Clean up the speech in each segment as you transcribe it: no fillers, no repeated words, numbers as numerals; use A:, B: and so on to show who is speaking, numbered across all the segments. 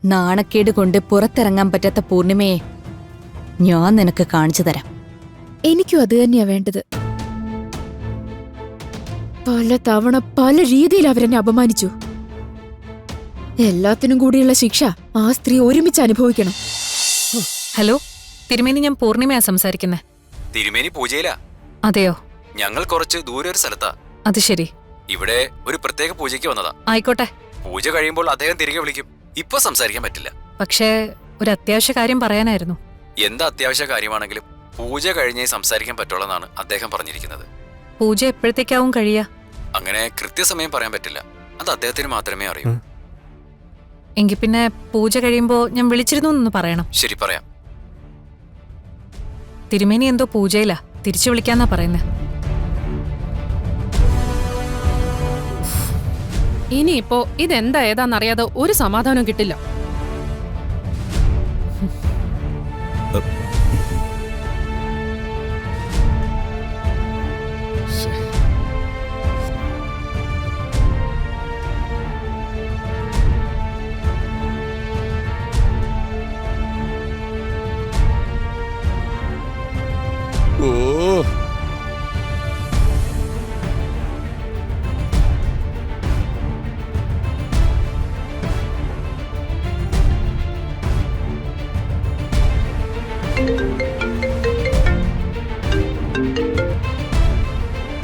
A: നാണക്കേട് കൊണ്ട് പുറത്തിറങ്ങാൻ പറ്റാത്ത പൂർണിമയെ ഞാൻ നിനക്ക് കാണിച്ചു തരാം.
B: എനിക്കും അത് തന്നെയാ വേണ്ടത്. പല തവണ പല രീതിയിൽ അവരെന്നെ അപമാനിച്ചു. എല്ലാത്തിനും കൂടിയുള്ള ശിക്ഷ ആ സ്ത്രീ ഒരുമിച്ച് അനുഭവിക്കണം.
C: ഹലോ തിരുമേനി, ഞാൻ പൂർണിമയാ സംസാരിക്കുന്നത്.
D: തിരുമേനി പൂജയിലാ?
C: അതെയോ?
D: ഞങ്ങൾ കുറച്ച് ദൂരെ ഒരു സ്ഥലത്താ.
C: അത് ശരി.
D: ഇവിടെ ഒരു പ്രത്യേക പൂജയ്ക്ക് വന്നതാ.
C: ആയിക്കോട്ടെ.
D: പൂജ കഴിയുമ്പോൾ അദ്ദേഹം തിരികെ വിളിക്കും. ഇപ്പൊ സംസാരിക്കാൻ പറ്റില്ല.
C: പക്ഷേ ഒരു അത്യാവശ്യ കാര്യം പറയാനായിരുന്നു.
D: എന്താ അത്യാവശ്യ കാര്യമാണെങ്കിലും പൂജ കഴിഞ്ഞേ സംസാരിക്കാൻ പറ്റുള്ളതാണ് അദ്ദേഹം പറഞ്ഞിരിക്കുന്നത്.
C: പൂജ എപ്പോഴത്തേക്കാവും കഴിയാ?
D: അങ്ങനെ കൃത്യസമയം പറയാൻ പറ്റില്ല. അത് അദ്ദേഹത്തിന് മാത്രമേ അറിയൂ.
C: എങ്കിൽ പിന്നെ പൂജ കഴിയുമ്പോ ഞാൻ വിളിച്ചിരുന്നു എന്ന് പറയണം.
D: ശരി, പറയാം.
C: തിരുമേനി എന്തോ പൂജയിലാ, തിരിച്ചു വിളിക്കാന്നാ പറയുന്നത്.
E: ഇനിയിപ്പോ ഇതെന്താ ഏതാന്നറിയാതെ ഒരു സമാധാനം കിട്ടില്ല.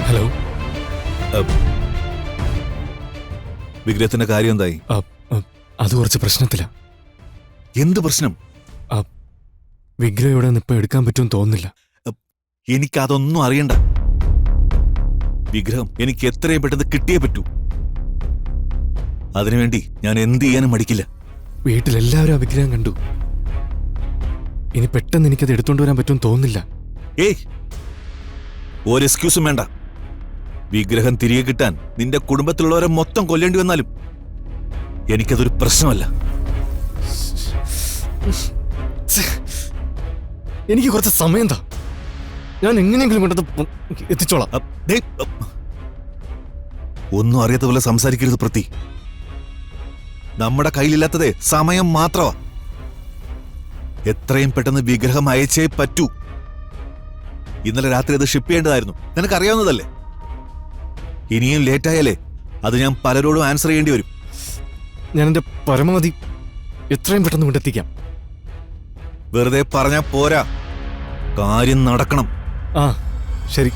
F: ഹലോ,
G: വിഗ്രഹത്തിന്റെ കാര്യം എന്തായി?
F: അത് കുറച്ച് പ്രശ്നത്തില.
G: എന്ത് പ്രശ്നം?
F: വിഗ്രഹം ഇവിടെ നിന്ന് ഇപ്പൊ എടുക്കാൻ പറ്റുമെന്ന് തോന്നുന്നില്ല.
G: എനിക്കതൊന്നും അറിയണ്ട. വിഗ്രഹം എനിക്ക് എത്രയും പെട്ടെന്ന് കിട്ടിയേ പറ്റൂ. അതിനുവേണ്ടി ഞാൻ എന്ത് ചെയ്യാനും മടിക്കില്ല.
F: വീട്ടിലെല്ലാവരും ആ വിഗ്രഹം കണ്ടു. ഇനി പെട്ടെന്ന് എനിക്കത് എടുത്തോണ്ട് വരാൻ പറ്റുമെന്ന് തോന്നുന്നില്ല.
G: ഏയ്, ഒരു എക്സ്ക്യൂസും വേണ്ട. വിഗ്രഹം തിരികെ കിട്ടാൻ നിന്റെ കുടുംബത്തിലുള്ളവരെ മൊത്തം കൊല്ലേണ്ടി വന്നാലും എനിക്കതൊരു പ്രശ്നമല്ല.
F: എനിക്ക് കുറച്ച് സമയം താ, ഞാൻ എങ്ങനെയെങ്കിലും കൊണ്ടത് എത്തിച്ചോളാം.
G: ഒന്നും അറിയാത്ത പോലെ സംസാരിക്കരുത് പ്രതി. നമ്മുടെ കയ്യിലില്ലാത്തതേ സമയം മാത്രമാ. എത്രയും പെട്ടെന്ന് വിഗ്രഹം അയച്ചേ പറ്റൂ. ഇന്നലെ രാത്രി അത് ഷിപ്പ് ചെയ്യേണ്ടതായിരുന്നു, നിനക്കറിയാവുന്നതല്ലേ. ഇനിയും ലേറ്റായാലേ അത് ഞാൻ പലരോടും ആൻസർ ചെയ്യേണ്ടി വരും.
F: ഞാൻ എന്റെ പരമാവധി എത്രയും പെട്ടെന്ന് കൊണ്ടെത്തിക്കാം.
G: വെറുതെ പറഞ്ഞാ പോരാ, കാര്യം നടക്കണം.
F: ആ ശരി.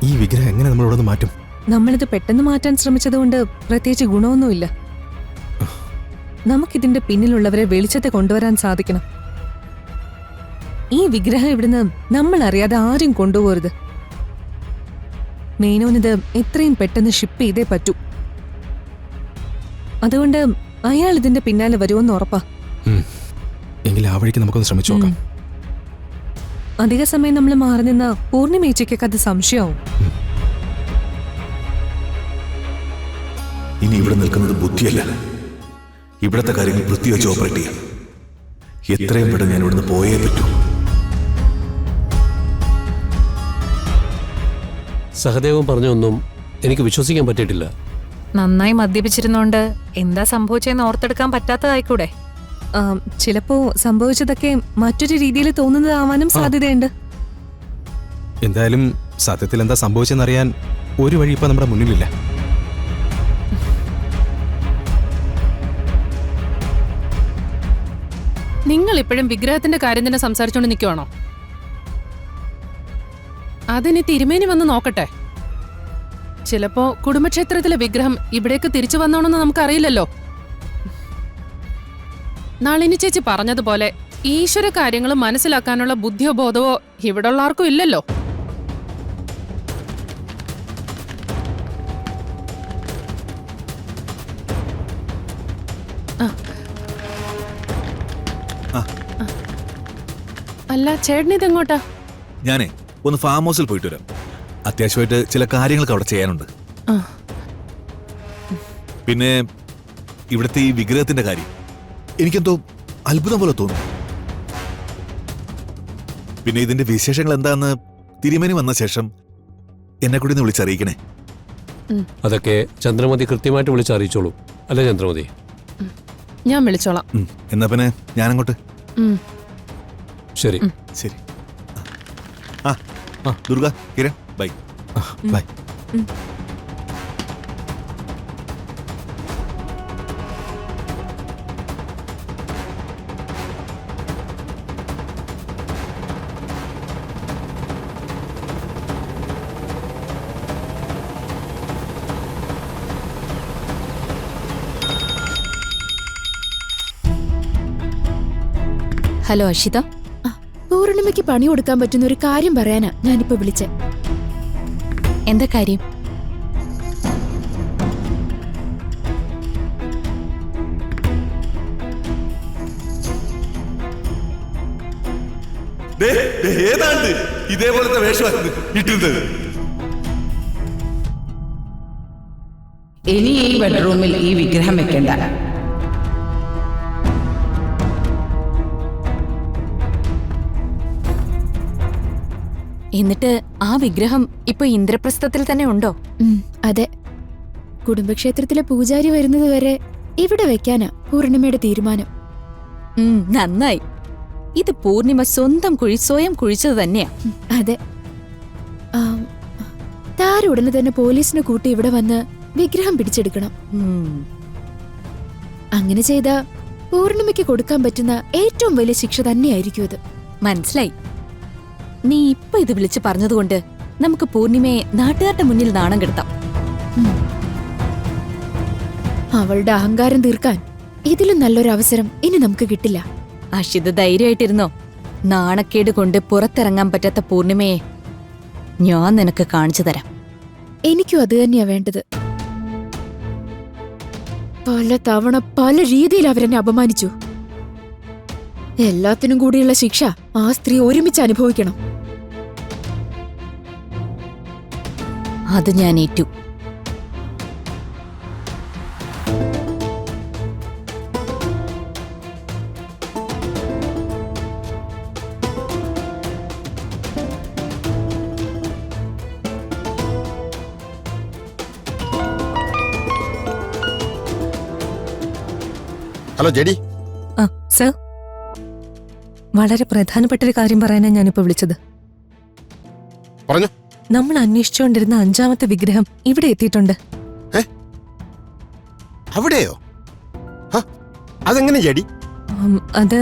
F: ഈ വിഗ്രഹം എങ്ങനെ നമ്മൾ ഇവിടെ നിന്ന് മാറ്റും?
A: നമ്മളിത് പെട്ടെന്ന് മാറ്റാൻ ശ്രമിച്ചതുകൊണ്ട് പ്രത്യേകിച്ച് ഗുണമൊന്നുമില്ല. നമുക്കിതിന്റെ പിന്നിലുള്ളവരെ വെളിച്ചത്തെ കൊണ്ടുവരാൻ സാധിക്കണം. ഈ വിഗ്രഹം ഇവിടുന്ന് നമ്മൾ അറിയാതെ ആരും കൊണ്ടുപോകരുത്. മേനോനിത് എത്രയും പെട്ടെന്ന് ഷിപ്പ് ചെയ്തേ പറ്റൂ. അതുകൊണ്ട് അയാൾ ഇതിന്റെ പിന്നാലെ വരുമെന്ന് ഉറപ്പാ.
F: എങ്കിൽ ആ വഴിക്ക് നമുക്കൊന്ന് ശ്രമിച്ചു നോക്കാം.
A: അധിക സമയം നമ്മൾ മാറി നിന്ന പൂർണിമേച്ചയ്ക്കൊക്കെ അത് സംശയമാവും.
G: ഇനി ഇവിടെ നിൽക്കുന്നത് ബുദ്ധിയല്ല, ഇവിടത്തെ കാര്യങ്ങൾ വൃത്തി വെച്ച് ഓപ്പറേറ്റ് ചെയ്യാം. എത്രയും പെട്ടെന്ന് ഞാൻ ഇവിടുന്ന് പോയേ പറ്റൂ.
H: സഹദേവൻ പറഞ്ഞൊന്നും എനിക്ക് വിശ്വസിക്കാൻ പറ്റിയിട്ടില്ല.
C: നന്നായി മദ്യപിച്ചിരുന്നോണ്ട് എന്താ സംഭവിച്ചെന്ന് ഓർത്തെടുക്കാൻ പറ്റാത്തതായിക്കൂടെ?
A: ചിലപ്പോ സംഭവിച്ചതൊക്കെ മറ്റൊരു രീതിയിൽ തോന്നുന്നതാവാനും സാധ്യതയുണ്ട്.
F: എന്തായാലും സത്യത്തിൽ എന്താ സംഭവിച്ചെന്നറിയാൻ ഒരു വഴി ഇപ്പൊ നമ്മുടെ മുന്നിലില്ല.
E: നിങ്ങൾ ഇപ്പോഴും വിഗ്രഹത്തിന്റെ കാര്യം തന്നെ സംസാരിച്ചോണ്ട് നിൽക്കുവാണോ? അതിനി തിരുമേനി വന്ന് നോക്കട്ടെ. ചിലപ്പോ കുടുംബക്ഷേത്രത്തിലെ വിഗ്രഹം ഇവിടേക്ക് തിരിച്ചു വന്നോണെന്ന് നമുക്കറിയില്ലല്ലോ. നളിനി ചേച്ചി പറഞ്ഞതുപോലെ ഈശ്വര കാര്യങ്ങൾ മനസ്സിലാക്കാനുള്ള ബുദ്ധിയോ ബോധവോ ഇവിടെയുള്ള ആർക്കും ഇല്ലല്ലോ. അല്ല ചേട്ടനിതെങ്ങോട്ടാ?
G: ഞാനേ ഒന്ന് ഫാം ഹൗസിൽ പോയിട്ട് വരാം. അത്യാവശ്യമായിട്ട് ചില കാര്യങ്ങളൊക്കെ അവിടെ ചെയ്യാനുണ്ട്. പിന്നെ ഇവിടുത്തെ ഈ വിഗ്രഹത്തിന്റെ കാര്യം എനിക്കെന്തോ അത്ഭുതം പോലെ തോന്നുന്നു. പിന്നെ ഇതിന്റെ വിശേഷങ്ങൾ എന്താന്ന് തിരുമേനി വന്ന ശേഷം എന്നെ കൂടി ഒന്ന് വിളിച്ചറിയിക്കണേ.
H: അതൊക്കെ ചന്ദ്രമതി കൃത്യമായിട്ട് വിളിച്ചറിയിച്ചോളൂ. അല്ലേ ചന്ദ്രമതി?
E: ഞാൻ വിളിച്ചോളാം.
G: എന്നാ പിന്നെ ഞാനങ്ങോട്ട്.
H: ശരി.
G: ശരി. Durga, Kiran, bye.
F: Bye.
B: Hello Ashitha, പൂർണിമയ്ക്ക് പണി കൊടുക്കാൻ പറ്റുന്ന ഒരു കാര്യം പറയാനാ ഞാനിപ്പോ വിളിച്ചേ. എന്താ കാര്യം?
G: ഏതാണ്ട് ഇതേപോലത്തെ വേഷമാണ് ഇട്ടിരുന്നത്.
I: ഇനി ഈ ബെഡ്റൂമിൽ ഈ വിഗ്രഹം വെക്കണ്ട.
B: എന്നിട്ട് ആ വിഗ്രഹം ഇപ്പൊ ഇന്ദ്രപ്രസ്ഥത്തിൽ തന്നെ ഉണ്ടോ? അതെ. കുടുംബക്ഷേത്രത്തിലെ പൂജാരി വരുന്നത് വരെ ഇവിടെ വെക്കാനാ പൂർണിമയുടെ തീരുമാനം.
J: നന്നായി. ഇത് പൂർണിമ സ്വന്തം കുഴി സ്വയം കുഴിച്ചത് തന്നെയാ.
B: അതെ. താരുടനെ തന്നെ പോലീസിനെ കൂട്ടി ഇവിടെ വന്ന് വിഗ്രഹം പിടിച്ചെടുക്കണം. അങ്ങനെ ചെയ്ത പൂർണിമയ്ക്ക് കൊടുക്കാൻ പറ്റുന്ന ഏറ്റവും വലിയ ശിക്ഷ തന്നെയായിരിക്കും ഇത്.
J: മനസ്സിലായി. നീ ഇപ്പൊ ഇത് വിളിച്ചു പറഞ്ഞതുകൊണ്ട് നമുക്ക് പൂർണിമയെ നാട്ടുകാരുടെ മുന്നിൽ നാണം കെടുത്താം.
B: അവളുടെ അഹങ്കാരം തീർക്കാൻ ഇതിലും നല്ലൊരു അവസരം ഇനി നമുക്ക് കിട്ടില്ല.
J: അഷിത ധൈര്യമായിട്ടിരുന്നോ. നാണക്കേട് കൊണ്ട് പുറത്തിറങ്ങാൻ പറ്റാത്ത പൂർണിമയെ ഞാൻ നിനക്ക് കാണിച്ചു തരാം.
B: എനിക്കും അത് തന്നെയാ വേണ്ടത്. പല തവണ പല രീതിയിൽ അവരെന്നെ അപമാനിച്ചു. എല്ലാത്തിനും കൂടിയുള്ള ശിക്ഷ ആ സ്ത്രീ ഒരുമിച്ച് അനുഭവിക്കണം.
J: അത് ഞാൻ ഏറ്റു.
K: Hello JD.
A: സർ, വളരെ പ്രധാനപ്പെട്ട ഒരു കാര്യം പറയാനാണ് ഞാനിപ്പോ വിളിച്ചത്.
K: പറഞ്ഞു.
A: നമ്മൾ അന്വേഷിച്ചുകൊണ്ടിരുന്ന 5ാമത്തെ വിഗ്രഹം ഇവിടെ എത്തിയിട്ടുണ്ട്.
K: അവിടെയോ? അതെങ്ങനെ ജെഡി?
A: അത്